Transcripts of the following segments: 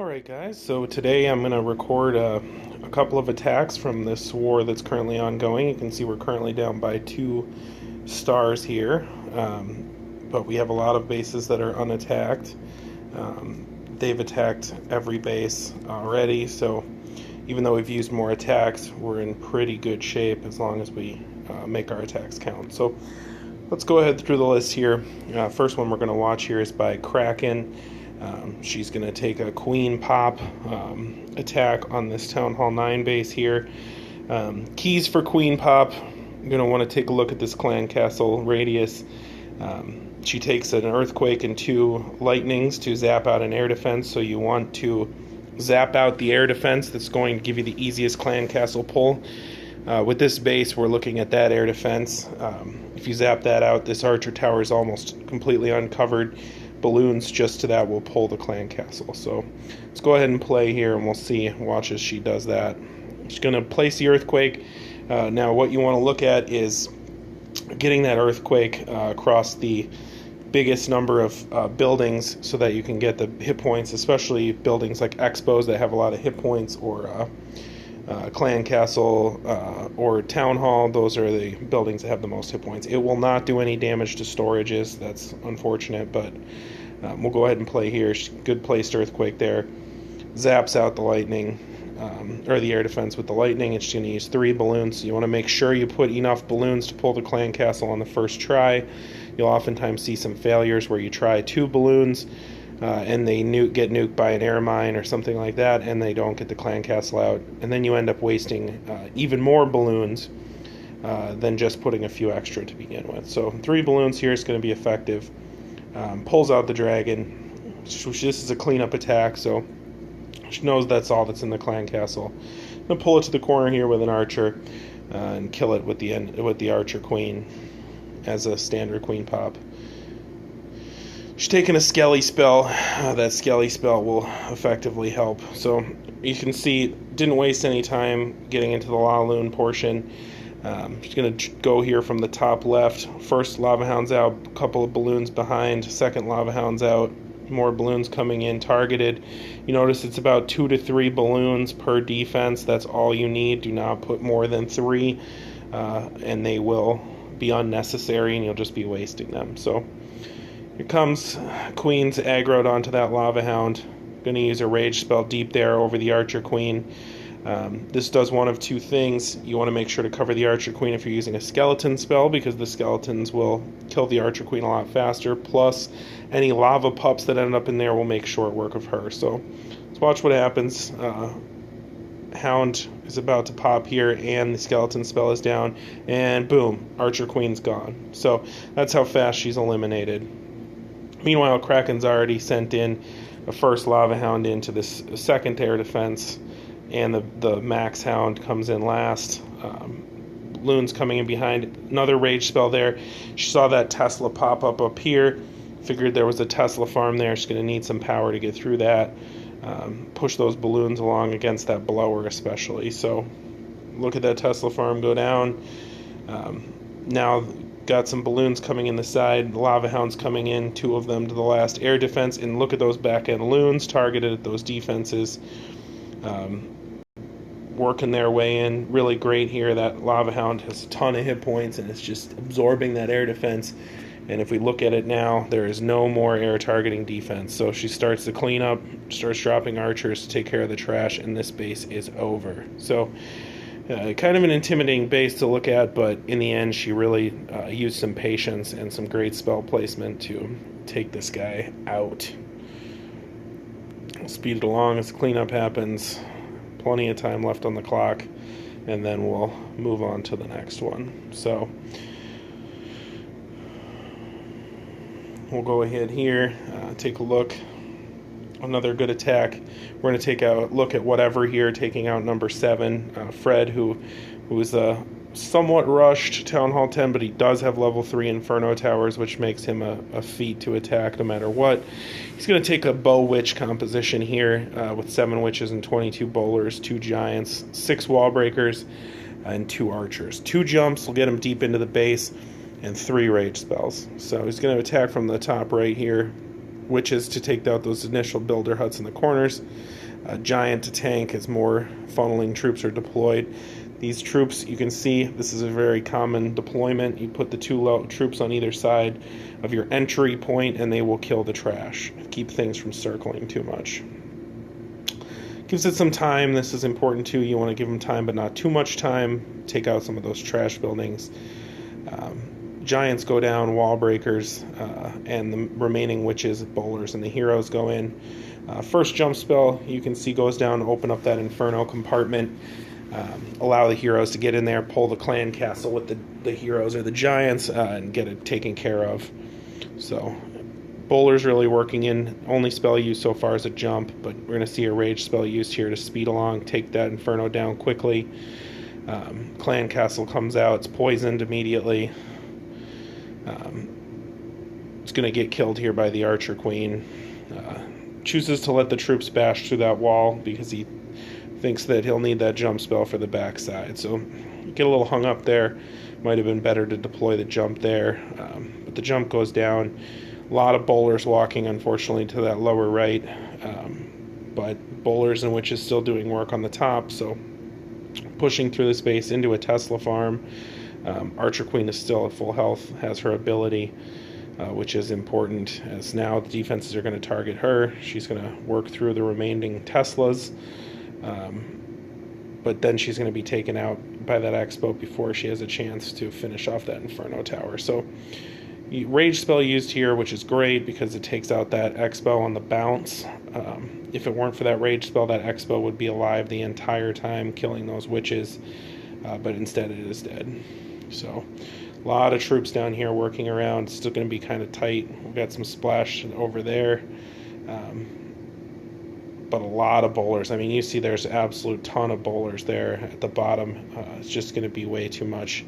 Alright guys, so today I'm going to record a couple of attacks from this war that's currently ongoing. You can see we're currently down by 2 stars here, but we have a lot of bases that are unattacked. They've attacked every base already, so even though we've used more attacks, we're in pretty good shape as long as we make our attacks count. So let's go ahead through the list here. First one we're going to watch here is by Kraken. She's going to take a queen pop attack on this Town Hall 9 base here. Keys for queen pop, you're going to want to take a look at this clan castle radius. She takes an earthquake and 2 lightnings to zap out an air defense, so you want to zap out the air defense. That's going to give you the easiest clan castle pull. With this base, we're looking at that air defense. If you zap that out, this archer tower is almost completely uncovered. Balloons just to that will pull the clan castle. So let's go ahead and play here, and we'll see. Watch as she does that. She's going to place the earthquake. Now what you want to look at is getting that earthquake across the biggest number of buildings so that you can get the hit points, especially buildings like expos that have a lot of hit points, or clan castle or town hall. Those are the buildings that have the most hit points. It will not do any damage to storages. That's unfortunate, but we'll go ahead and play here. Good placed earthquake there. Zaps out the lightning, or the air defense with the lightning. It's going to use 3 balloons. You want to make sure you put enough balloons to pull the clan castle on the first try. You'll oftentimes see some failures where you try 2 balloons and they get nuked by an air mine or something like that, and they don't get the clan castle out, and then you end up wasting even more balloons than just putting a few extra to begin with. So 3 balloons here is going to be effective. Pulls out the dragon. This is a cleanup attack, so she knows that's all that's in the clan castle. I'm going to pull it to the corner here with an archer and kill it with the archer queen as a standard queen pop. She's taking a Skelly spell. That Skelly spell will effectively help. So you can see, didn't waste any time getting into the Golaloon portion. She's going to go here from the top left. First lava hounds out, a couple of balloons behind. Second lava hounds out, more balloons coming in targeted. You notice it's about 2 to 3 balloons per defense. That's all you need. Do not put more than 3, and they will be unnecessary, and you'll just be wasting them. So here comes Queen's aggroed onto that lava hound. Going to use a rage spell deep there over the archer queen. This does one of 2 things. You want to make sure to cover the archer queen if you're using a skeleton spell, because the skeletons will kill the archer queen a lot faster. Plus, any lava pups that end up in there will make short work of her. So let's watch what happens. Hound is about to pop here, and the skeleton spell is down, and boom, archer queen's gone. So that's how fast she's eliminated. Meanwhile, Kraken's already sent in a first lava hound into this second air defense, and the max hound comes in last. Loon's coming in behind. Another rage spell there. She saw that Tesla pop up here. Figured there was a Tesla farm there. She's going to need some power to get through that. Push those balloons along against that blower especially. So look at that Tesla farm go down. Now got some balloons coming in the side, lava hounds coming in, 2 of them to the last air defense, and look at those back end loons targeted at those defenses, working their way in. Really great here. That lava hound has a ton of hit points and it's just absorbing that air defense. And if we look at it now, there is no more air targeting defense. So she starts the cleanup, starts dropping archers to take care of the trash, and this base is over. So kind of an intimidating base to look at, but in the end she really used some patience and some great spell placement to take this guy out. We'll speed it along as the cleanup happens. Plenty of time left on the clock, and then we'll move on to the next one. So we'll go ahead here, take a look. Another good attack. We're going to take a look at whatever here, taking out number 7, Fred, who is a somewhat rushed Town Hall 10, but he does have level 3 Inferno Towers, which makes him a feat to attack no matter what. He's going to take a Bowitch composition here with 7 witches and 22 bowlers, 2 giants, 6 wall breakers, and 2 archers. 2 jumps will get him deep into the base, and 3 rage spells. So he's going to attack from the top right here. witches to take out those initial builder huts in the corners. Giant to tank as more funneling troops are deployed. These troops, you can see, this is a very common deployment. You put the two troops on either side of your entry point and they will kill the trash. Keep things from circling too much. Gives it some time. This is important too. You want to give them time, but not too much time. Take out some of those trash buildings. Giants go down, wall breakers, and the remaining witches, bowlers, and the heroes go in. First jump spell, you can see, goes down, open up that inferno compartment, allow the heroes to get in there, pull the clan castle with the heroes or the giants, and get it taken care of. So bowler's really working in. Only spell used so far is a jump, but we're going to see a rage spell used here to speed along, take that inferno down quickly. Clan castle comes out, it's poisoned immediately. It's going to get killed here by the archer queen. Chooses to let the troops bash through that wall because he thinks that he'll need that jump spell for the backside. So get a little hung up there. Might have been better to deploy the jump there. But the jump goes down. A lot of bowlers walking, unfortunately, to that lower right. But bowlers and witches still doing work on the top. So pushing through the space into a Tesla farm. Archer Queen is still at full health, has her ability, which is important, as now the defenses are going to target her. She's going to work through the remaining Teslas, but then she's going to be taken out by that Expo before she has a chance to finish off that Inferno Tower. So rage spell used here, which is great because it takes out that Expo on the bounce. If it weren't for that rage spell, that Expo would be alive the entire time, killing those witches, but instead it is dead. So a lot of troops down here working around. Still going to be kind of tight. We've got some splash over there, but a lot of bowlers. I mean, you see there's an absolute ton of bowlers there at the bottom. It's just going to be way too much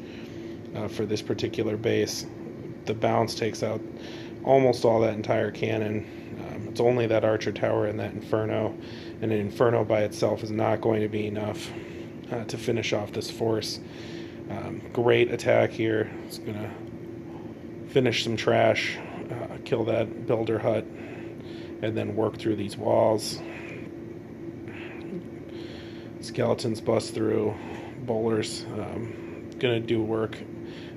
for this particular base. The bounce takes out almost all that entire cannon. It's only that archer tower and that inferno, and an inferno by itself is not going to be enough to finish off this force. Great attack here. It's going to finish some trash, kill that builder hut, and then work through these walls. Skeletons bust through. Bowlers going to do work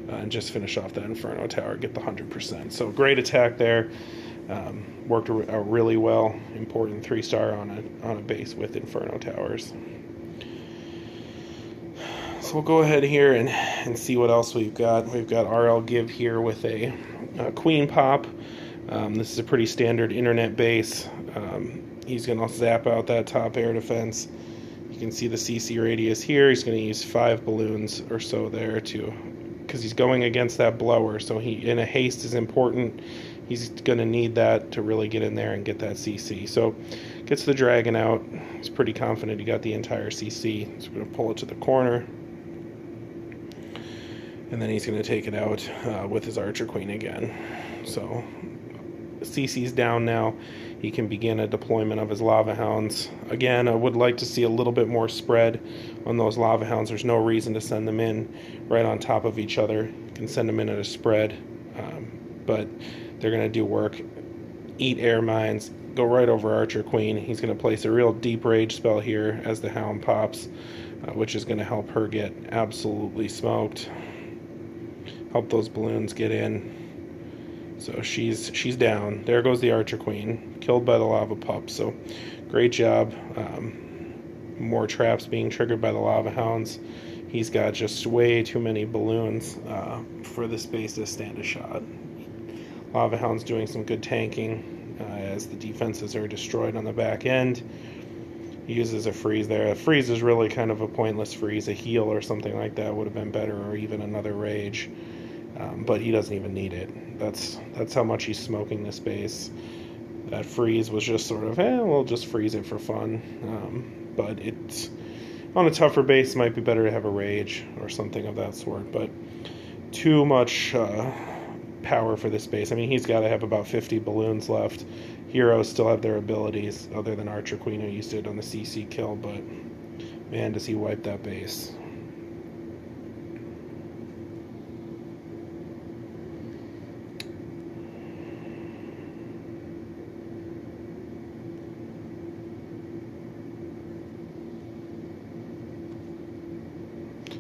and just finish off that Inferno Tower, get the 100%. So great attack there. Worked out really well. Important 3-star on a base with Inferno Towers. So we'll go ahead here and see what else we've got. We've got RL Give here with a Queen Pop. This is a pretty standard internet base. He's going to zap out that top air defense. You can see the CC radius here. He's going to use 5 balloons or so there because he's going against that blower. So in a haste is important. He's going to need that to really get in there and get that CC. So gets the dragon out. He's pretty confident he got the entire CC. So we're going to pull it to the corner. And then he's going to take it out with his Archer Queen again. So CC's down now. He can begin a deployment of his Lava Hounds. Again, I would like to see a little bit more spread on those Lava Hounds. There's no reason to send them in right on top of each other. You can send them in at a spread. But they're going to do work. Eat air mines. Go right over Archer Queen. He's going to place a real deep rage spell here as the Hound pops, which is going to help her get absolutely smoked. Help those balloons get in. So she's down. There goes the Archer Queen, killed by the lava pup. So great job. More traps being triggered by the Lava Hounds. He's got just way too many balloons for this base to stand a shot. Lava Hounds doing some good tanking as the defenses are destroyed on the back end. He uses a freeze there. A freeze is really kind of a pointless freeze. A heal or something like that would have been better, or even another rage. But he doesn't even need it. That's how much he's smoking this base. That freeze was just sort of, we'll just freeze it for fun. But it's on a tougher base, might be better to have a rage or something of that sort. But too much power for this base. I mean, he's got to have about 50 balloons left. Heroes still have their abilities, other than Archer Queen, who used it on the CC kill. But man, does he wipe that base.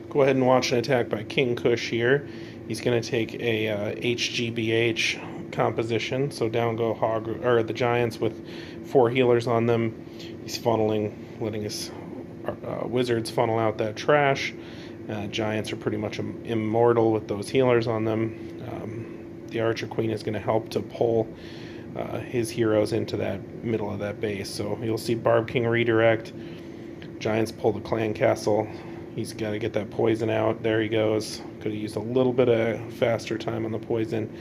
Go ahead and watch an attack by King Kush here. He's going to take a HGBH composition, so down go the Giants with 4 healers on them. He's funneling, letting his wizards funnel out that trash. Giants are pretty much immortal with those healers on them. The Archer Queen is going to help to pull his heroes into that middle of that base. So you'll see Barb King redirect. Giants pull the Clan Castle. He's got to get that poison out. There he goes. Could have used a little bit of faster time on the poison.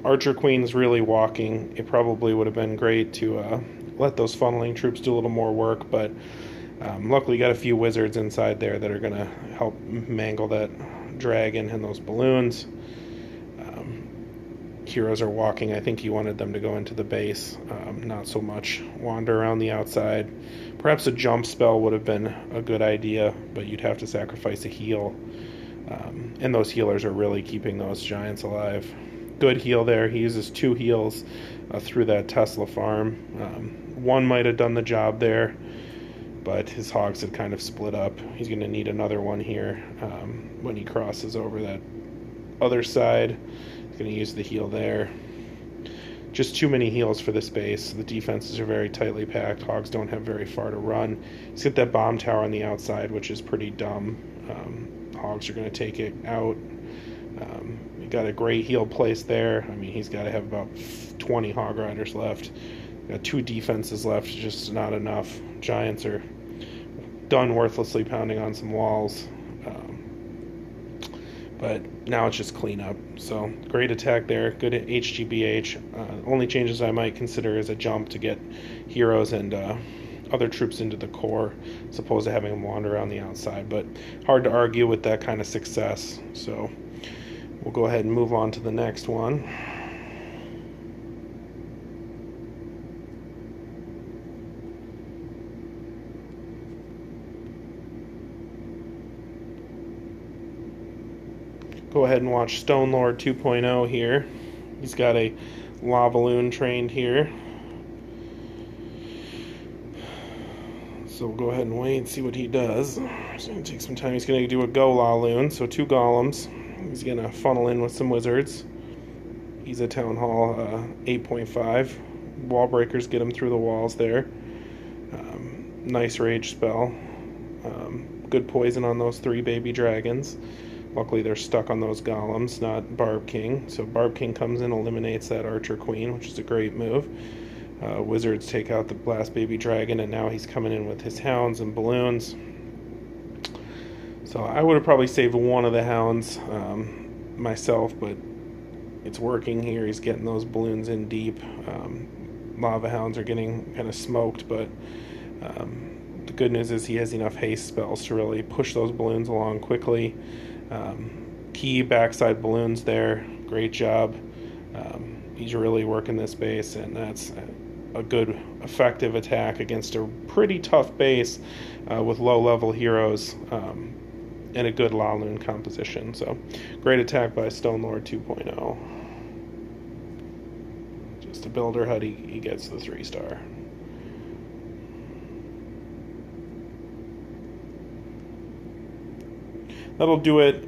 Archer Queen's really walking. It probably would have been great to let those funneling troops do a little more work, but luckily got a few wizards inside there that are going to help mangle that dragon and those balloons. Heroes are walking. I think he wanted them to go into the base, not so much wander around the outside. Perhaps a jump spell would have been a good idea, but you'd have to sacrifice a heal. And those healers are really keeping those Giants alive. Good heal there. He uses 2 heals through that Tesla farm. One might have done the job there, but his hogs had kind of split up. He's going to need another one here when he crosses over that other side. He's going to use the heal there. Just too many heals for this base. The defenses are very tightly packed. Hogs don't have very far to run. He's got that bomb tower on the outside, which is pretty dumb. Hogs are going to take it out. He got a great heal place there. I mean, he's got to have about 20 Hog Riders left. Got 2 defenses left, just not enough. Giants are done worthlessly pounding on some walls. But now it's just cleanup. So great attack there. Good at HGBH. Only changes I might consider is a jump to get heroes and other troops into the core, as opposed to having them wander around the outside. But hard to argue with that kind of success. So we'll go ahead and move on to the next one. Go ahead and watch Stone Lord 2.0 here. He's got a Golaloon trained here. So we'll go ahead and wait and see what he does. It's going to take some time. He's going to do a Golaloon, so 2 golems. He's going to funnel in with some wizards. He's a Town Hall 8.5. Wall breakers get him through the walls there. Nice rage spell. Good poison on those 3 baby dragons. Luckily, they're stuck on those golems, not Barb King. So Barb King comes in, eliminates that Archer Queen, which is a great move. Wizards take out the last baby dragon, and now he's coming in with his hounds and balloons. So I would have probably saved one of the hounds myself, but it's working here. He's getting those balloons in deep. Lava hounds are getting kind of smoked, but the good news is he has enough haste spells to really push those balloons along quickly. Key backside balloons there. Great job. He's really working this base, and that's a good, effective attack against a pretty tough base with low-level heroes and a good Golaloon composition. So, great attack by Stone Lord 2.0. Just a builder HUD, he gets the 3-star. That'll do it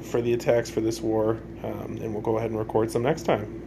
for the attacks for this war, and we'll go ahead and record some next time.